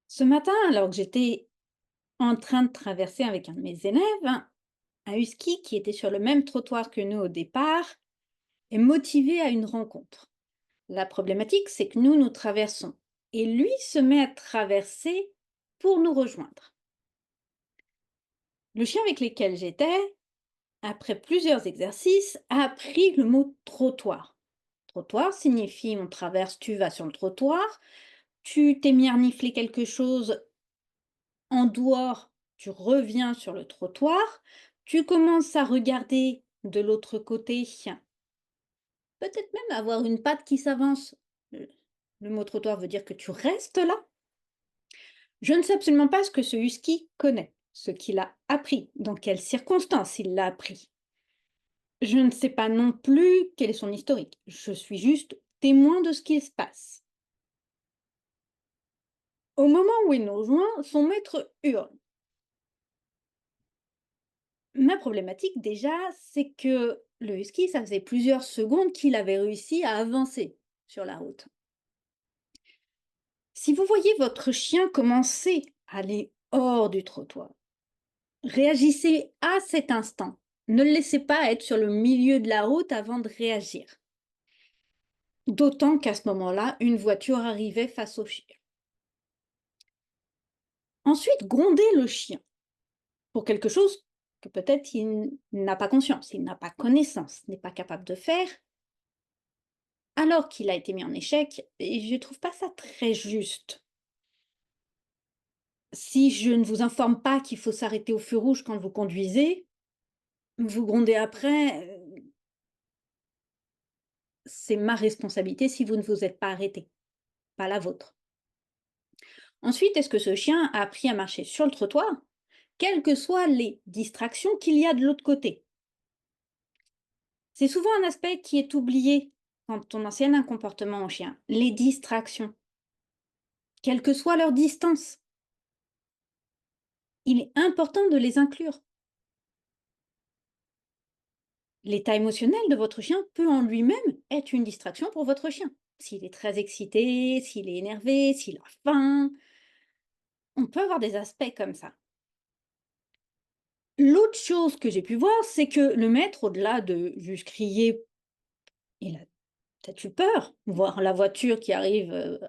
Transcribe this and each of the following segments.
Ce matin, alors que j'étais en train de traverser avec un de mes élèves, un husky qui était sur le même trottoir que nous au départ est motivé à une rencontre. La problématique, c'est que nous traversons et lui se met à traverser pour nous rejoindre. Le chien avec lequel j'étais, après plusieurs exercices, a appris le mot trottoir. Trottoir signifie on traverse, tu vas sur le trottoir, tu t'es mis à renifler quelque chose en dehors, tu reviens sur le trottoir, tu commences à regarder de l'autre côté, peut-être même avoir une patte qui s'avance. Le le mot trottoir veut dire que tu restes là. Je ne sais absolument pas ce que ce husky connaît, ce qu'il a appris, dans quelles circonstances il l'a appris. Je ne sais pas non plus quel est son historique. Je suis juste témoin de ce qui se passe. Au moment où il nous rejoint, son maître hurle. Ma problématique déjà, c'est que le husky, ça faisait plusieurs secondes qu'il avait réussi à avancer sur la route. Si vous voyez votre chien commencer à aller hors du trottoir, réagissez à cet instant. Ne le laissez pas être sur le milieu de la route avant de réagir. D'autant qu'à ce moment-là, une voiture arrivait face au chien. Ensuite, grondez le chien pour quelque chose que peut-être il n'a pas conscience, il n'a pas connaissance, n'est pas capable de faire, alors qu'il a été mis en échec, et je trouve pas ça très juste. Si je ne vous informe pas qu'il faut s'arrêter au feu rouge quand vous conduisez, vous grondez après, c'est ma responsabilité si vous ne vous êtes pas arrêté, pas la vôtre. Ensuite, est-ce que ce chien a appris à marcher sur le trottoir, quelles que soient les distractions qu'il y a de l'autre côté? C'est souvent un aspect qui est oublié quand on enseigne un comportement au chien, les distractions, quelle que soit leur distance. Il est important de les inclure. L'état émotionnel de votre chien peut en lui-même être une distraction pour votre chien. S'il est très excité, s'il est énervé, s'il a faim, on peut avoir des aspects comme ça. L'autre chose que j'ai pu voir, c'est que le maître, au-delà de juste crier, il a peut-être eu peur, voir la voiture qui arrive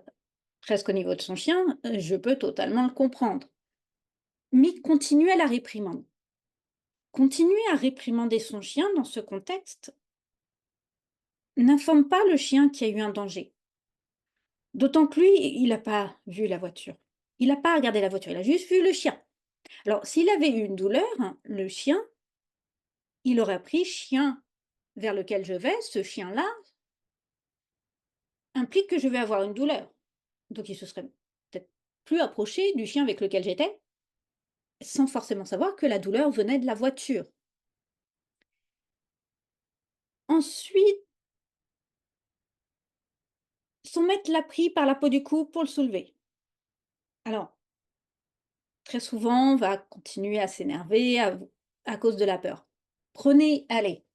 presque au niveau de son chien, je peux totalement le comprendre. Mais continuer à la réprimander. Continuer à réprimander son chien dans ce contexte n'informe pas le chien qu'il y a eu un danger. D'autant que lui, il n'a pas vu la voiture. Il n'a pas regardé la voiture, il a juste vu le chien. Alors, s'il avait eu une douleur, hein, le chien, il aurait pris chien vers lequel je vais, ce chien-là implique que je vais avoir une douleur. Donc, il se serait peut-être plus approché du chien avec lequel j'étais, sans forcément savoir que la douleur venait de la voiture. Ensuite, son maître l'a pris par la peau du cou pour le soulever. Alors, très souvent, on va continuer à s'énerver à cause de la peur. Allez,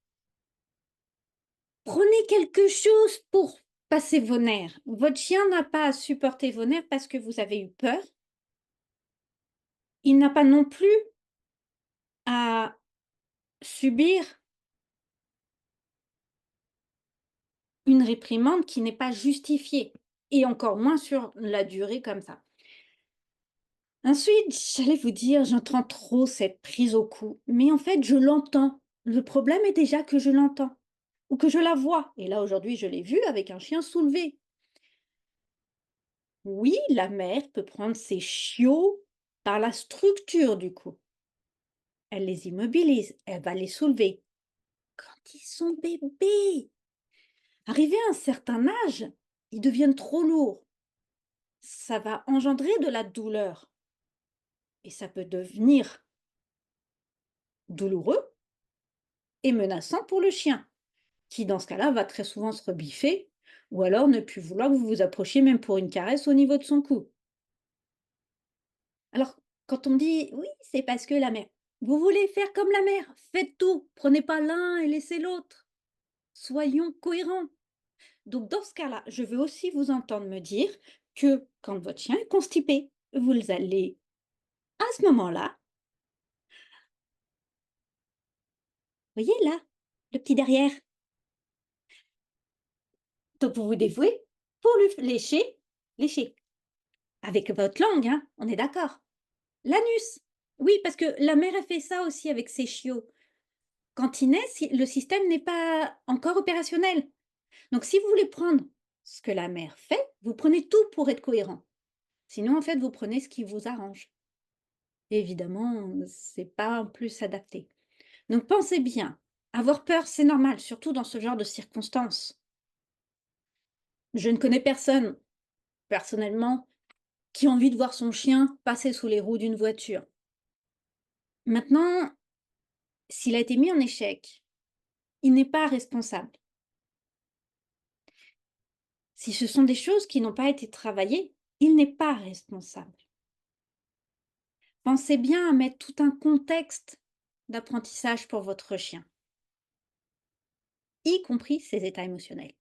prenez quelque chose pour passer vos nerfs. Votre chien n'a pas à supporter vos nerfs parce que vous avez eu peur. Il n'a pas non plus à subir une réprimande qui n'est pas justifiée et encore moins sur la durée comme ça. Ensuite, j'allais vous dire, j'entends trop cette prise au cou, mais en fait, je l'entends. Le problème est déjà que je l'entends ou que je la vois. Et là, aujourd'hui, je l'ai vu avec un chien soulevé. Oui, la mère peut prendre ses chiots par la structure du cou. Elle les immobilise, elle va les soulever. Quand ils sont bébés, arrivés à un certain âge, ils deviennent trop lourds. Ça va engendrer de la douleur et ça peut devenir douloureux et menaçant pour le chien, qui dans ce cas-là va très souvent se rebiffer ou alors ne plus vouloir que vous vous approchiez même pour une caresse au niveau de son cou. Alors, quand on me dit: «Oui, c'est parce que la mère», vous voulez faire comme la mère, faites tout, prenez pas l'un et laissez l'autre. Soyons cohérents. Donc dans ce cas-là, je veux aussi vous entendre me dire que quand votre chien est constipé, vous allez, à ce moment-là, voyez là, le petit derrière? Donc vous vous dévouez pour lui lécher, avec votre langue, hein, on est d'accord? L'anus! Oui, parce que la mère, elle fait ça aussi avec ses chiots. Quand ils naissent, le système n'est pas encore opérationnel. Donc si vous voulez prendre ce que la mère fait, vous prenez tout pour être cohérent. Sinon, en fait, vous prenez ce qui vous arrange. Et évidemment, c'est pas en plus adapté. Donc pensez bien, avoir peur, c'est normal, surtout dans ce genre de circonstances. Je ne connais personne, personnellement, qui a envie de voir son chien passer sous les roues d'une voiture. Maintenant, s'il a été mis en échec, il n'est pas responsable. Si ce sont des choses qui n'ont pas été travaillées, il n'est pas responsable. Pensez bien à mettre tout un contexte d'apprentissage pour votre chien, y compris ses états émotionnels.